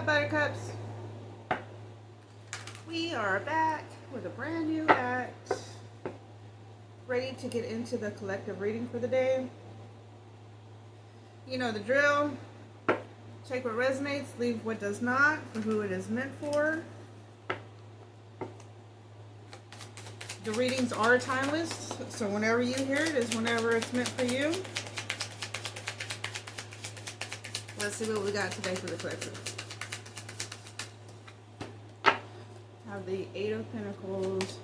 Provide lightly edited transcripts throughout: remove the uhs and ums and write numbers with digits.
up, Buttercups? We are back with a brand new act, ready to get into the collective reading for the day. You know the drill. Take what resonates, leave what does not, for who it is meant for. The readings are timeless, so whenever you hear it is whenever it's meant for you. Let's see what we got today for the collective. Have the Eight of Pentacles.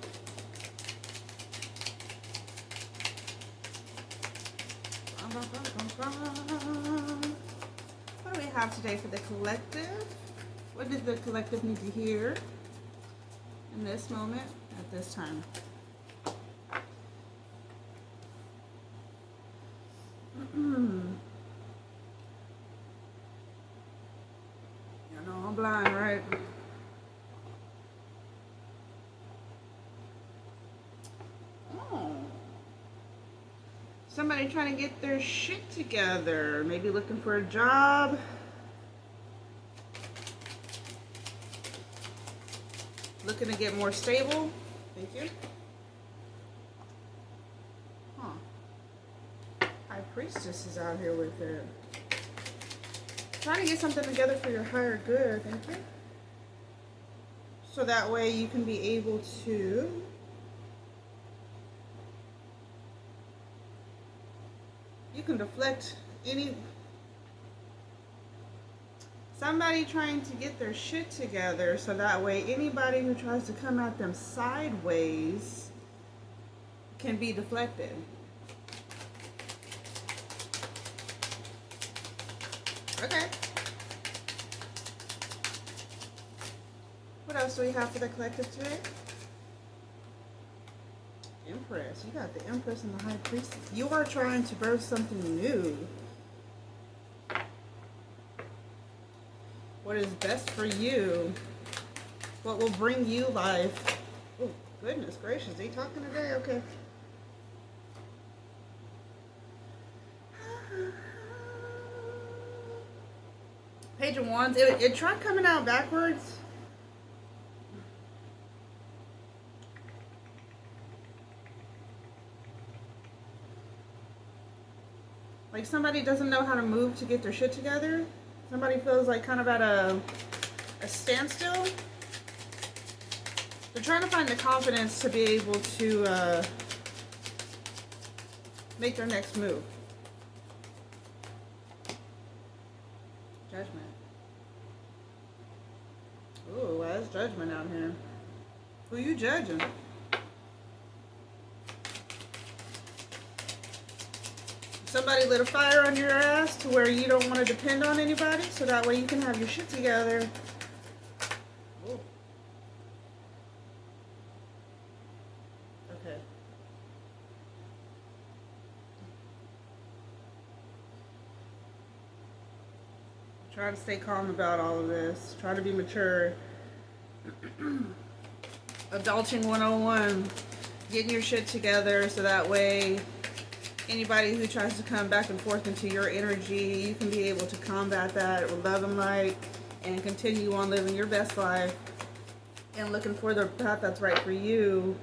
What do we have today for the collective? What does the collective need to hear in this moment, at this time? You know I'm blind, right? Oh. Somebody trying to get their shit together. Maybe looking for a job. Looking to get more stable. Thank you. High Priestess is out here with it. Trying to get something together for your higher good. Thank you. So that way you can be able to deflect any somebody trying to get their shit together, so that way anybody who tries to come at them sideways can be deflected. Okay. What else do we have for the collective today? Empress. You got the Empress and the High Priestess. You are trying to birth something new. What is best for you? What will bring you life? Oh, goodness gracious. Are you talking today? Okay. Page of Wands. It tried coming out backwards. Like somebody doesn't know how to move to get their shit together. Somebody feels like kind of at a standstill. They're trying to find the confidence to be able to make their next move. Judgment. Ooh, well, there's judgment out here. Who you judging? Somebody lit a fire on your ass to where you don't want to depend on anybody, so that way you can have your shit together. Ooh. Okay. Try to stay calm about all of this. Try to be mature. Adulting 101. Getting your shit together so that way anybody who tries to come back and forth into your energy, you can be able to combat that with love and light and continue on living your best life and looking for the path that's right for you.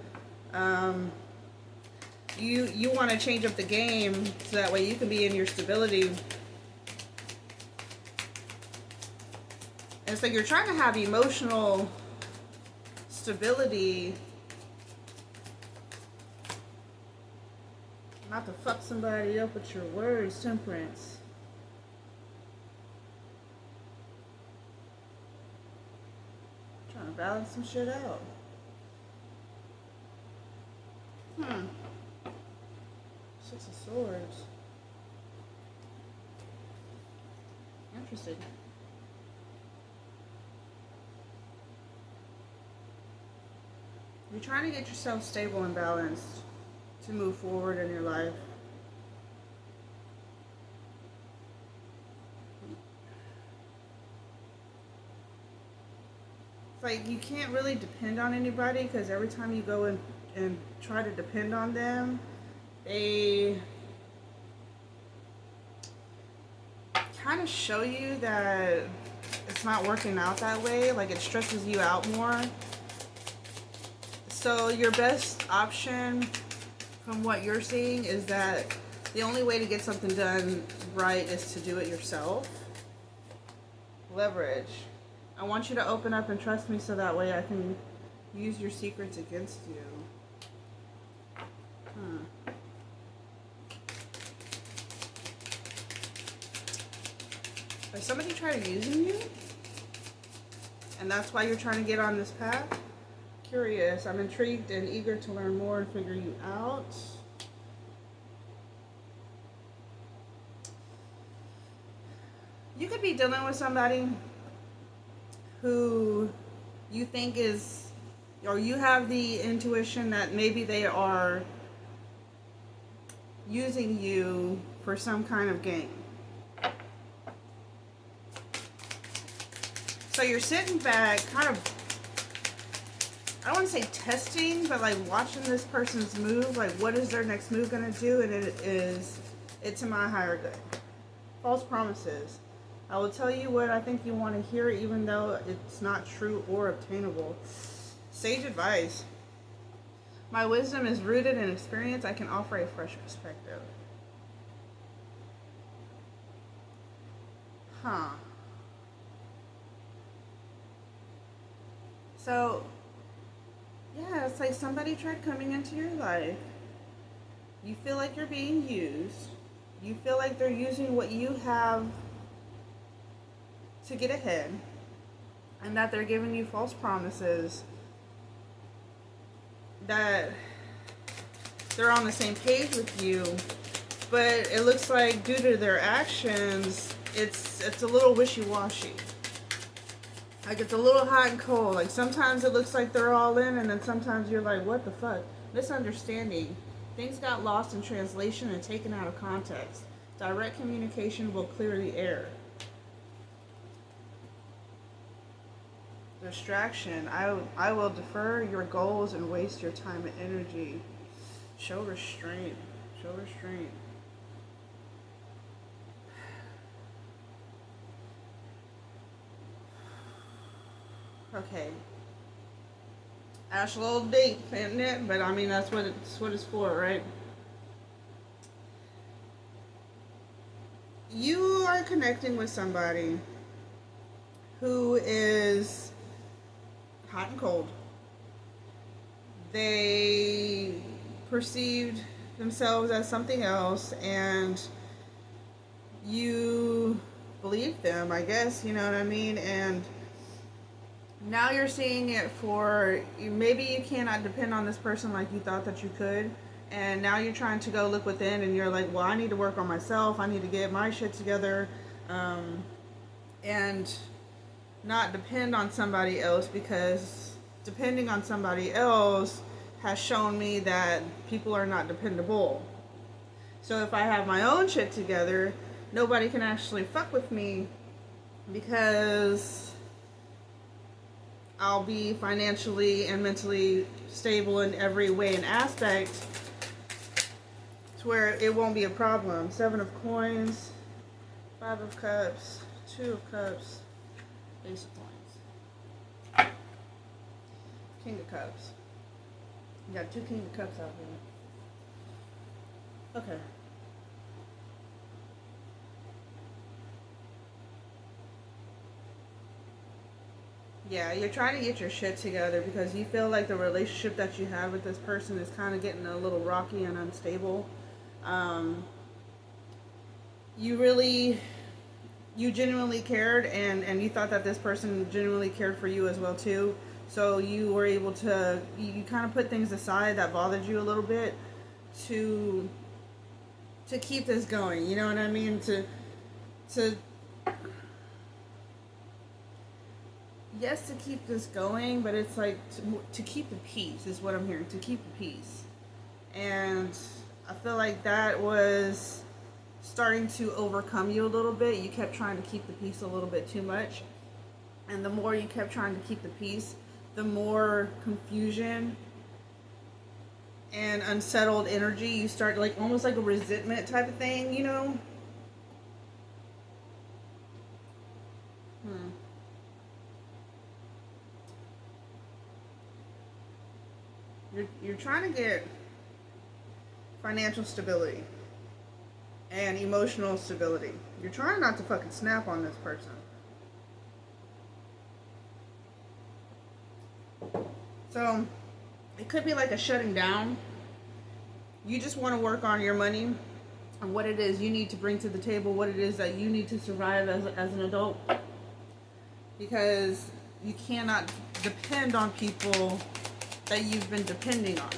You want to change up the game so that way you can be in your stability. And so you're trying to have emotional stability. Not to fuck somebody up with your words, Temperance. Trying to balance some shit out. Six of Swords. Interesting. You're trying to get yourself stable and balanced to move forward in your life. It's like you can't really depend on anybody, because every time you go and try to depend on them, they kind of show you that it's not working out that way. Like, it stresses you out more. So your best option from what you're seeing is that the only way to get something done right is to do it yourself. Leverage. I want you to open up and trust me so that way I can use your secrets against you. Is somebody trying to using you? And that's why you're trying to get on this path? Curious. I'm intrigued and eager to learn more and figure you out. You could be dealing with somebody who you think is, or you have the intuition that maybe they are using you for some kind of gain. So you're sitting back, kind of, I don't want to say testing, but like watching this person's move, like what is their next move going to do, and it's in my higher good. False promises. I will tell you what I think you want to hear, even though it's not true or obtainable. Sage advice. My wisdom is rooted in experience. I can offer a fresh perspective. So, yeah, it's like somebody tried coming into your life. You feel like you're being used. You feel like they're using what you have to get ahead, and that they're giving you false promises, that they're on the same page with you, but it looks like due to their actions, it's a little wishy-washy. Like, it's a little hot and cold. Like, sometimes it looks like they're all in, and then sometimes you're like, what the fuck? Misunderstanding. Things got lost in translation and taken out of context. Direct communication will clear the air. Distraction. I will defer your goals and waste your time and energy. Show restraint. Show restraint. Okay. Ash a little deep, isn't it? But I mean, that's what it's for, right? You are connecting with somebody who is hot and cold. They perceived themselves as something else, and you believed them, I guess, you know what I mean? And now you're seeing it for, maybe you cannot depend on this person like you thought that you could, and now you're trying to go look within, and you're like, well, I need to work on myself, I need to get my shit together, and not depend on somebody else, because depending on somebody else has shown me that people are not dependable. So if I have my own shit together, nobody can actually fuck with me, because I'll be financially and mentally stable in every way and aspect to where it won't be a problem. 7 of coins, 5 of cups, 2 of cups, Ace of coins, King of cups. You got 2 King of cups out here. Okay. Yeah, you're trying to get your shit together because you feel like the relationship that you have with this person is kind of getting a little rocky and unstable. You genuinely cared, and you thought that this person genuinely cared for you as well too. So you were able to, you kind of put things aside that bothered you a little bit to keep this going. You know what I mean? Yes, to keep this going, but it's like to keep the peace is what I'm hearing. To keep the peace. And I feel like that was starting to overcome you a little bit. You kept trying to keep the peace a little bit too much. And the more you kept trying to keep the peace, the more confusion and unsettled energy you start, like almost like a resentment type of thing, you know? You're trying to get financial stability and emotional stability. You're trying not to fucking snap on this person. So it could be like a shutting down. You just want to work on your money and what it is you need to bring to the table, what it is that you need to survive as an adult. Because you cannot depend on people that you've been depending on.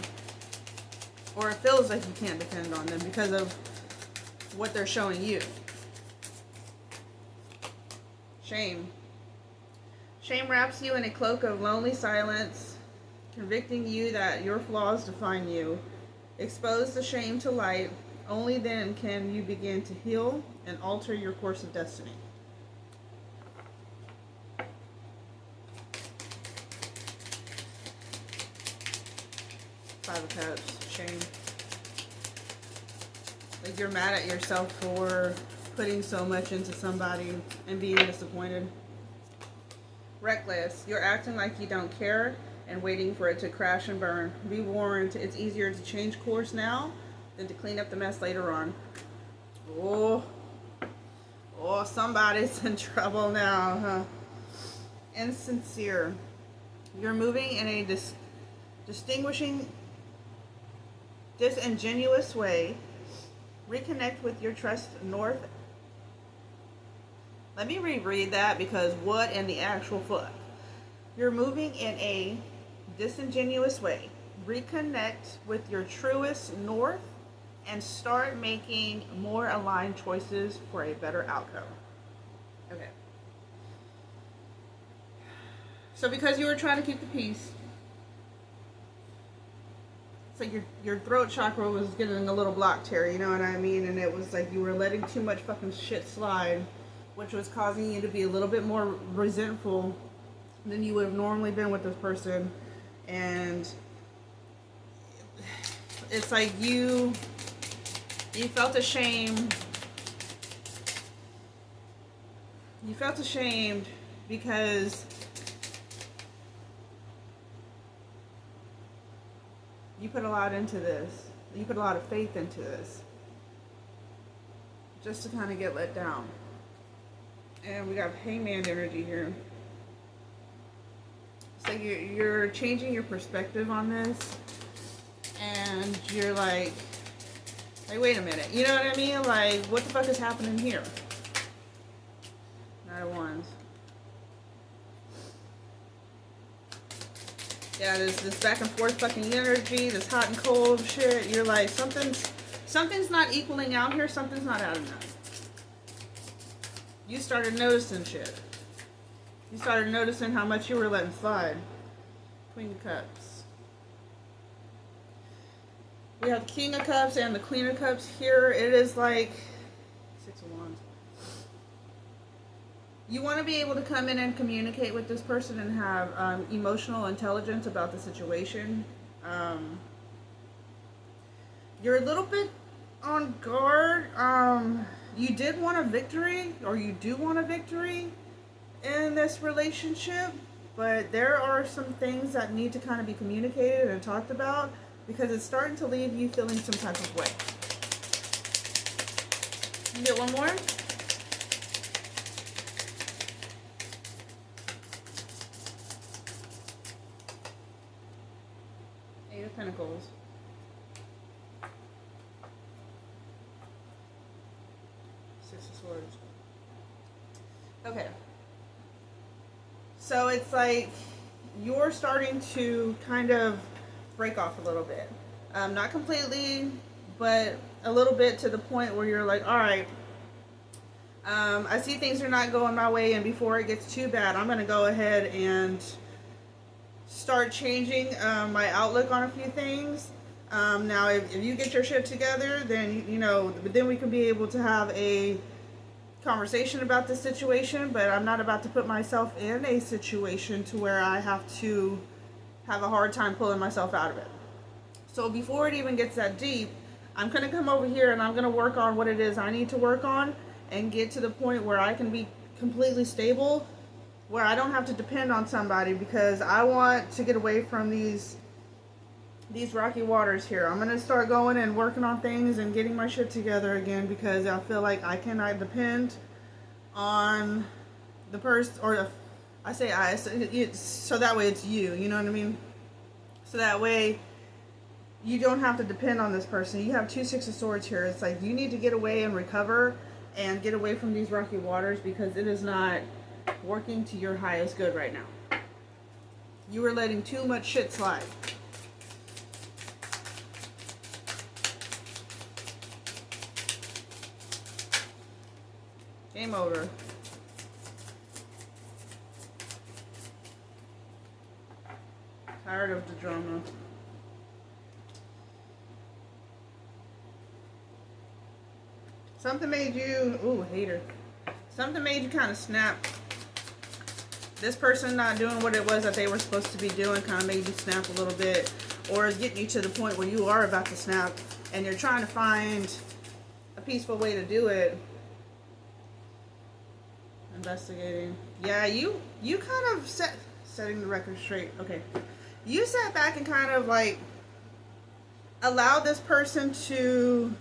Or it feels like you can't depend on them because of what they're showing you. Shame. Shame wraps you in a cloak of lonely silence, convicting you that your flaws define you. Expose the shame to light. Only then can you begin to heal and alter your course of destiny. Five of Cups. Shame. Like you're mad at yourself for putting so much into somebody and being disappointed. Reckless. You're acting like you don't care and waiting for it to crash and burn. Be warned, it's easier to change course now than to clean up the mess later on. Oh, somebody's in trouble now, huh? Insincere. You're moving in a disingenuous way. Reconnect with your trust north. Let me reread that because what in the actual fuck? You're moving in a disingenuous way. Reconnect with your truest north and start making more aligned choices for a better outcome. Okay. So because you were trying to keep the peace, so your throat chakra was getting a little blocked here, you know what I mean? And it was like you were letting too much fucking shit slide, which was causing you to be a little bit more resentful than you would have normally been with this person. And it's like you felt ashamed. You felt ashamed because you put a lot into this. You put a lot of faith into this. Just to kind of get let down. And we got Hangman energy here. So you're changing your perspective on this. And you're like, wait a minute. You know what I mean? Like, what the fuck is happening here? Knight of Wands. Yeah, this back and forth fucking energy, this hot and cold shit. You're like, something's not equaling out here. Something's not adding up. You started noticing shit. You started noticing how much you were letting slide. Queen of Cups. We have King of Cups and the Queen of Cups here. It is like Six of Wands. You want to be able to come in and communicate with this person and have emotional intelligence about the situation. You're a little bit on guard. You did want a victory, or you do want a victory in this relationship, but there are some things that need to kind of be communicated and talked about because it's starting to leave you feeling some type of way. You get one more? Eight of Pentacles. Six of Swords. Okay. So it's like you're starting to kind of break off a little bit. Not completely, but a little bit, to the point where you're like, all right, I see things are not going my way, and before it gets too bad, I'm going to go ahead and start changing my outlook on a few things. Now, if you get your shit together, then, then we can be able to have a conversation about this situation, but I'm not about to put myself in a situation to where I have to have a hard time pulling myself out of it. So before it even gets that deep, I'm going to come over here and I'm going to work on what it is I need to work on and get to the point where I can be completely stable, where I don't have to depend on somebody, because I want to get away from these these rocky waters here. I'm going to start going and working on things and getting my shit together again, because I feel like I cannot depend on the person, or I say I, so that way it's you know what I mean? So that way you don't have to depend on this person. You have 2 Six of Swords here. It's like you need to get away and recover and get away from these rocky waters, because it is not working to your highest good right now. You are letting too much shit slide. Game over. Tired of the drama. Something made you, ooh, hater. Something made you kind of snap. This person not doing what it was that they were supposed to be doing kind of made you snap a little bit, or is getting you to the point where you are about to snap and you're trying to find a peaceful way to do it. Investigating. Yeah, you kind of setting the record straight. Okay. You sat back and kind of like allowed this person to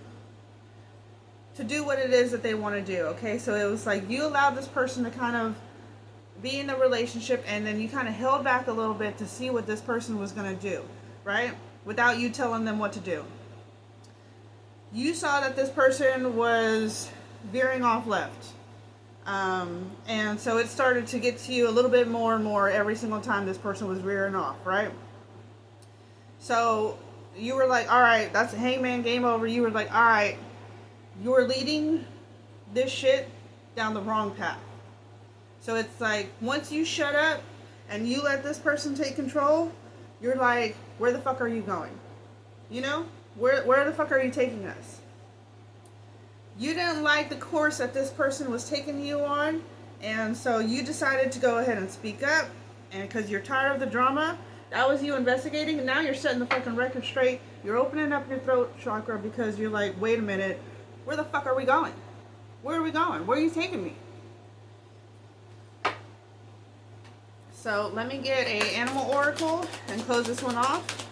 do what it is that they want to do. Okay, so it was like you allowed this person to kind of be in the relationship, and then you kind of held back a little bit to see what this person was going to do, right? Without you telling them what to do. You saw that this person was veering off left. And so it started to get to you a little bit more and more every single time this person was veering off, right? So you were like, all right, that's a hangman, game over. You were like, all right, you're leading this shit down the wrong path. So it's like, once you shut up and you let this person take control, you're like, where the fuck are you going? You know? Where the fuck are you taking us? You didn't like the course that this person was taking you on, and so you decided to go ahead and speak up, and because you're tired of the drama, that was you investigating, and now you're setting the fucking record straight. You're opening up your throat chakra because you're like, wait a minute, where the fuck are we going? Where are we going? Where are you taking me? So let me get a animal oracle and close this one off.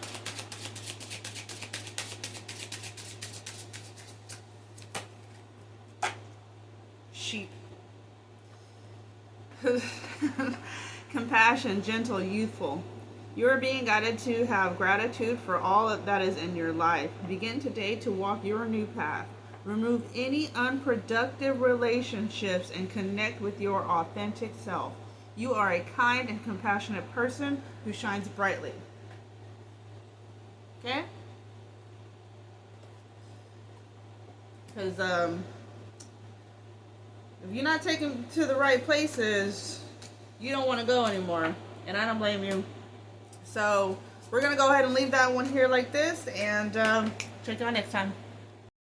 Sheep. Compassion, gentle, youthful. You are being guided to have gratitude for all that is in your life. Begin today to walk your new path. Remove any unproductive relationships and connect with your authentic self. You are a kind and compassionate person who shines brightly. Okay? Because if you're not taken to the right places, you don't want to go anymore. And I don't blame you. So we're going to go ahead and leave that one here like this. And check you out next time.